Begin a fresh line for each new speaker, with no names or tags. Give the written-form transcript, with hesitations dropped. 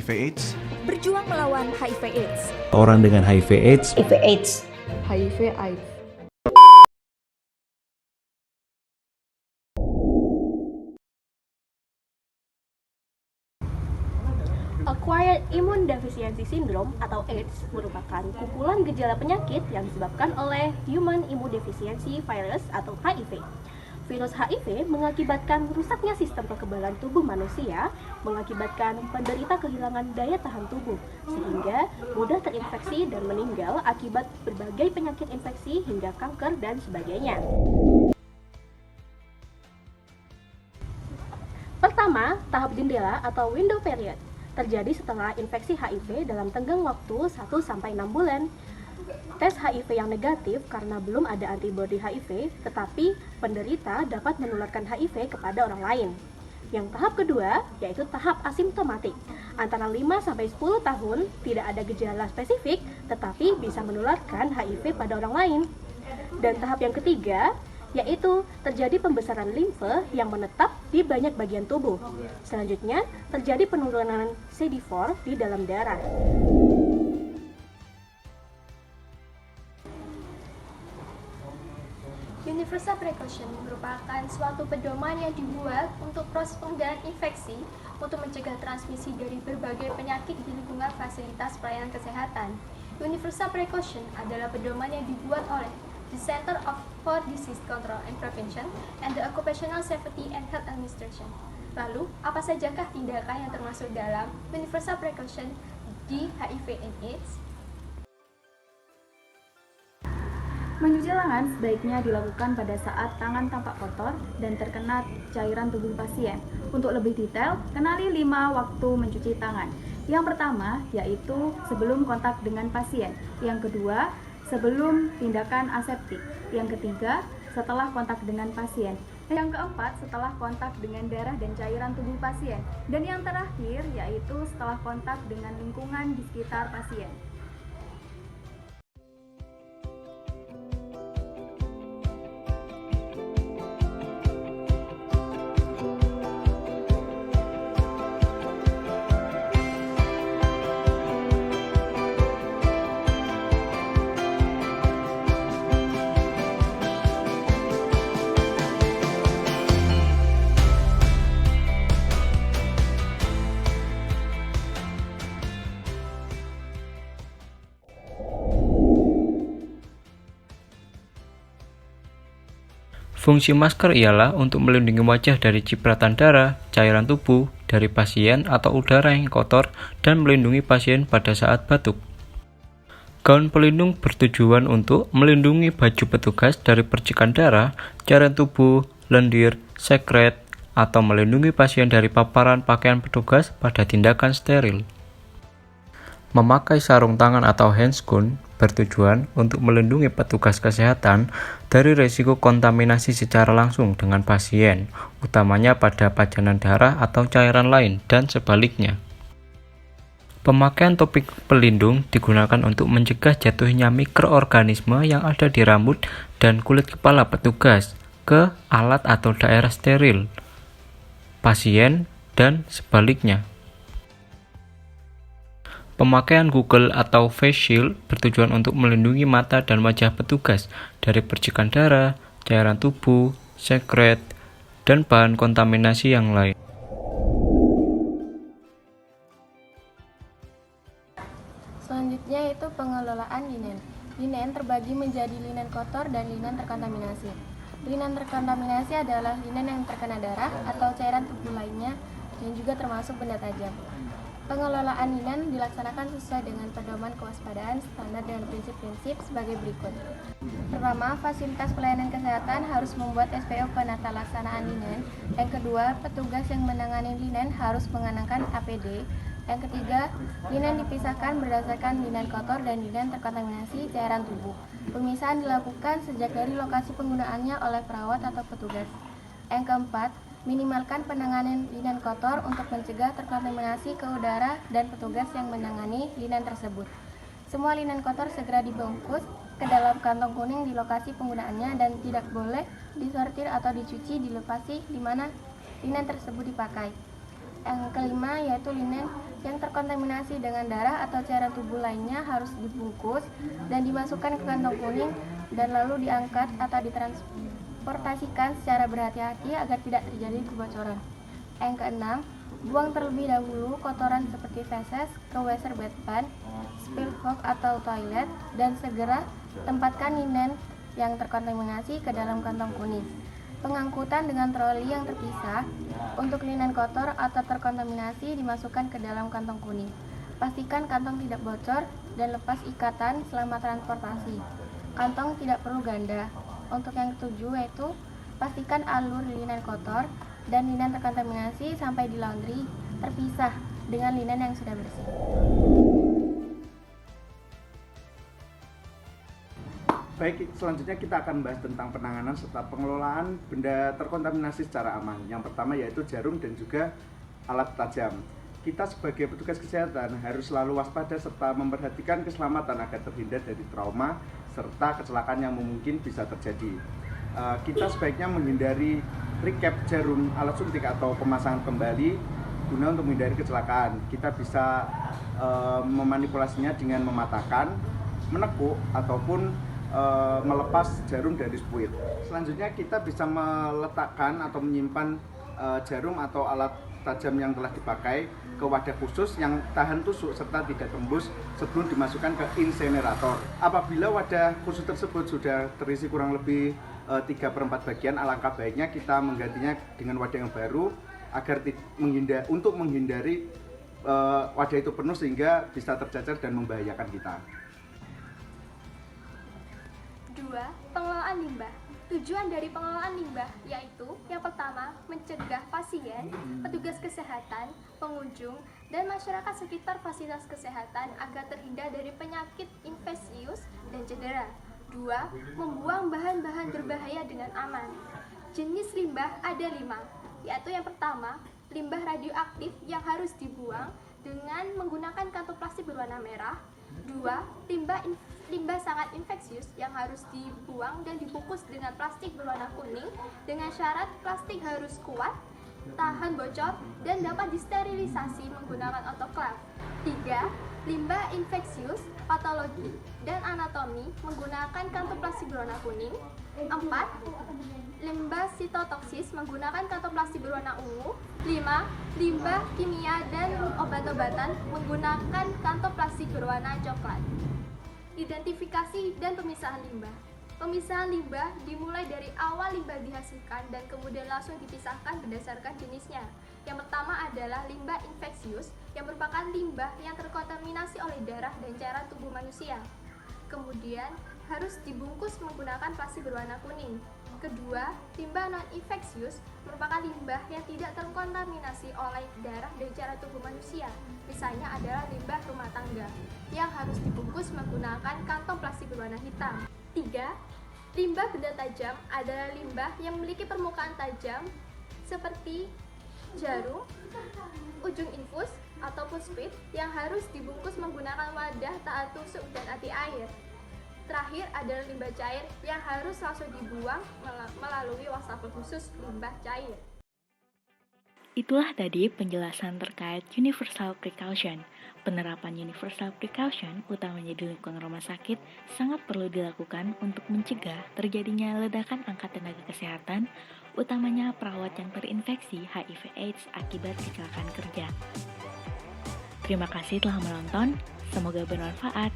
HIV/AIDS.
Berjuang melawan HIV/AIDS.
Orang dengan HIV/AIDS.
HIV/AIDS.
Acquired Immune Deficiency Syndrome atau AIDS merupakan kumpulan gejala penyakit yang disebabkan oleh Human Immunodeficiency Virus atau HIV. Virus HIV mengakibatkan rusaknya sistem kekebalan tubuh manusia, mengakibatkan penderita kehilangan daya tahan tubuh, sehingga mudah terinfeksi dan meninggal akibat berbagai penyakit infeksi hingga kanker dan sebagainya. Pertama, tahap jendela atau window period terjadi setelah infeksi HIV dalam tenggang waktu 1-6 bulan. Tes HIV yang negatif karena belum ada antibodi HIV, tetapi penderita dapat menularkan HIV kepada orang lain. Yang tahap kedua, yaitu tahap asimptomatik. Antara 5-10 tahun tidak ada gejala spesifik, tetapi bisa menularkan HIV pada orang lain. Dan tahap yang ketiga, yaitu terjadi pembesaran limfe yang menetap di banyak bagian tubuh. Selanjutnya, terjadi penurunan CD4 di dalam darah.
Universal precaution merupakan suatu pedoman yang dibuat untuk proses pengendalian infeksi untuk mencegah transmisi dari berbagai penyakit di lingkungan fasilitas pelayanan kesehatan. Universal precaution adalah pedoman yang dibuat oleh the Center for Disease Control and Prevention and the Occupational Safety and Health Administration. Lalu, apa sajakah tindakan yang termasuk dalam universal precaution di HIV and AIDS?
Mencuci tangan sebaiknya dilakukan pada saat tangan tampak kotor dan terkena cairan tubuh pasien. Untuk lebih detail, kenali 5 waktu mencuci tangan. Yang pertama, yaitu sebelum kontak dengan pasien. Yang kedua, sebelum tindakan aseptik. Yang ketiga, setelah kontak dengan pasien. Yang keempat, setelah kontak dengan darah dan cairan tubuh pasien. Dan yang terakhir, yaitu setelah kontak dengan lingkungan di sekitar pasien.
Fungsi masker ialah untuk melindungi wajah dari cipratan darah, cairan tubuh, dari pasien atau udara yang kotor, dan melindungi pasien pada saat batuk. Gaun pelindung bertujuan untuk melindungi baju petugas dari percikan darah, cairan tubuh, lendir, sekret, atau melindungi pasien dari paparan pakaian petugas pada tindakan steril. Memakai sarung tangan atau handscoon bertujuan untuk melindungi petugas kesehatan dari risiko kontaminasi secara langsung dengan pasien, utamanya pada pajanan darah atau cairan lain, dan sebaliknya. Pemakaian topi pelindung digunakan untuk mencegah jatuhnya mikroorganisme yang ada di rambut dan kulit kepala petugas ke alat atau daerah steril, pasien, dan sebaliknya. Pemakaian Google atau face shield bertujuan untuk melindungi mata dan wajah petugas dari percikan darah, cairan tubuh, sekret, dan bahan kontaminasi yang lain.
Selanjutnya yaitu pengelolaan linen. Linen terbagi menjadi linen kotor dan linen terkontaminasi. Linen terkontaminasi adalah linen yang terkena darah atau cairan tubuh lainnya yang juga termasuk benda tajam. Pengelolaan linen dilaksanakan sesuai dengan pedoman kewaspadaan standar dan prinsip-prinsip sebagai berikut. Pertama, fasilitas pelayanan kesehatan harus membuat SPO penata laksanaan linen. Yang kedua, petugas yang menangani linen harus mengenakan APD. Yang ketiga, linen dipisahkan berdasarkan linen kotor dan linen terkontaminasi cairan tubuh. Pemisahan dilakukan sejak dari lokasi penggunaannya oleh perawat atau petugas. Yang keempat, minimalkan penanganan linen kotor untuk mencegah terkontaminasi ke udara dan petugas yang menangani linen tersebut. Semua linen kotor segera dibungkus ke dalam kantong kuning di lokasi penggunaannya dan tidak boleh disortir atau dicuci di lokasi di mana linen tersebut dipakai. Yang kelima yaitu linen yang terkontaminasi dengan darah atau cairan tubuh lainnya harus dibungkus dan dimasukkan ke kantong kuning dan lalu diangkat atau ditransportasikan secara berhati-hati agar tidak terjadi kebocoran. Yang keenam, buang terlebih dahulu kotoran seperti feses ke washer bedpan, spill hog atau toilet, dan segera tempatkan linen yang terkontaminasi ke dalam kantong kuning. Pengangkutan dengan troli yang terpisah. Untuk linen kotor atau terkontaminasi dimasukkan ke dalam kantong kuning. Pastikan kantong tidak bocor dan lepas ikatan selama transportasi. Kantong tidak perlu ganda. Untuk yang ketujuh yaitu pastikan alur linen kotor dan linen terkontaminasi sampai di laundry terpisah dengan linen yang sudah bersih.
Baik, selanjutnya kita akan bahas tentang penanganan serta pengelolaan benda terkontaminasi secara aman. Yang pertama yaitu jarum dan juga alat tajam. Kita sebagai petugas kesehatan harus selalu waspada serta memperhatikan keselamatan agar terhindar dari trauma serta kecelakaan yang mungkin bisa terjadi. Kita sebaiknya menghindari recap jarum alat suntik atau pemasangan kembali guna untuk menghindari kecelakaan. Kita bisa memanipulasinya dengan mematahkan, menekuk, ataupun melepas jarum dari spuit. Selanjutnya kita bisa meletakkan atau menyimpan jarum atau alat tajam yang telah dipakai ke wadah khusus yang tahan tusuk serta tidak tembus sebelum dimasukkan ke insinerator. Apabila wadah khusus tersebut sudah terisi kurang lebih 3/4 bagian, alangkah baiknya kita menggantinya dengan wadah yang baru agar untuk menghindari wadah itu penuh sehingga bisa tercacar dan membahayakan kita.
2. Pengelolaan limbah. Tujuan dari pengelolaan limbah yaitu yang pertama, mencegah pasien, petugas kesehatan, pengunjung, dan masyarakat sekitar fasilitas kesehatan agar terhindar dari penyakit infeksius dan cedera. 2. Membuang bahan-bahan berbahaya dengan aman. Jenis limbah ada 5, yaitu yang pertama, limbah radioaktif yang harus dibuang dengan menggunakan kantong plastik berwarna merah. 2. Limbah sangat infeksius yang harus dibuang dan dibungkus dengan plastik berwarna kuning dengan syarat plastik harus kuat, tahan bocor, dan dapat disterilisasi menggunakan autoklaf. 3. Limbah infeksius, patologi, dan anatomi menggunakan kantong plastik berwarna kuning. 4. Limbah sitotoksis menggunakan kantong plastik berwarna ungu. 5. Limbah kimia dan obat-obatan menggunakan kantong plastik berwarna coklat. Identifikasi dan pemisahan limbah. Pemisahan limbah dimulai dari awal limbah dihasilkan dan kemudian langsung dipisahkan berdasarkan jenisnya. Yang pertama adalah limbah infeksius yang merupakan limbah yang terkontaminasi oleh darah dan cairan tubuh manusia. Kemudian harus dibungkus menggunakan plastik berwarna kuning. Kedua, limbah non-infeksius merupakan limbah yang tidak terkontaminasi oleh darah dan cairan tubuh manusia. Misalnya adalah limbah rumah tangga yang harus dibungkus menggunakan kantong plastik berwarna hitam. 3. Limbah benda tajam adalah limbah yang memiliki permukaan tajam seperti jarum, ujung infus, ataupun spit yang harus dibungkus menggunakan wadah tahan tusuk dan anti air. Terakhir adalah limbah cair yang harus langsung dibuang melalui wastafel khusus limbah cair.
Itulah tadi penjelasan terkait universal precaution. Penerapan universal precaution, utamanya di lingkungan rumah sakit, sangat perlu dilakukan untuk mencegah terjadinya ledakan angka tenaga kesehatan, utamanya perawat yang terinfeksi HIV/AIDS akibat kecelakaan kerja. Terima kasih telah menonton, semoga bermanfaat.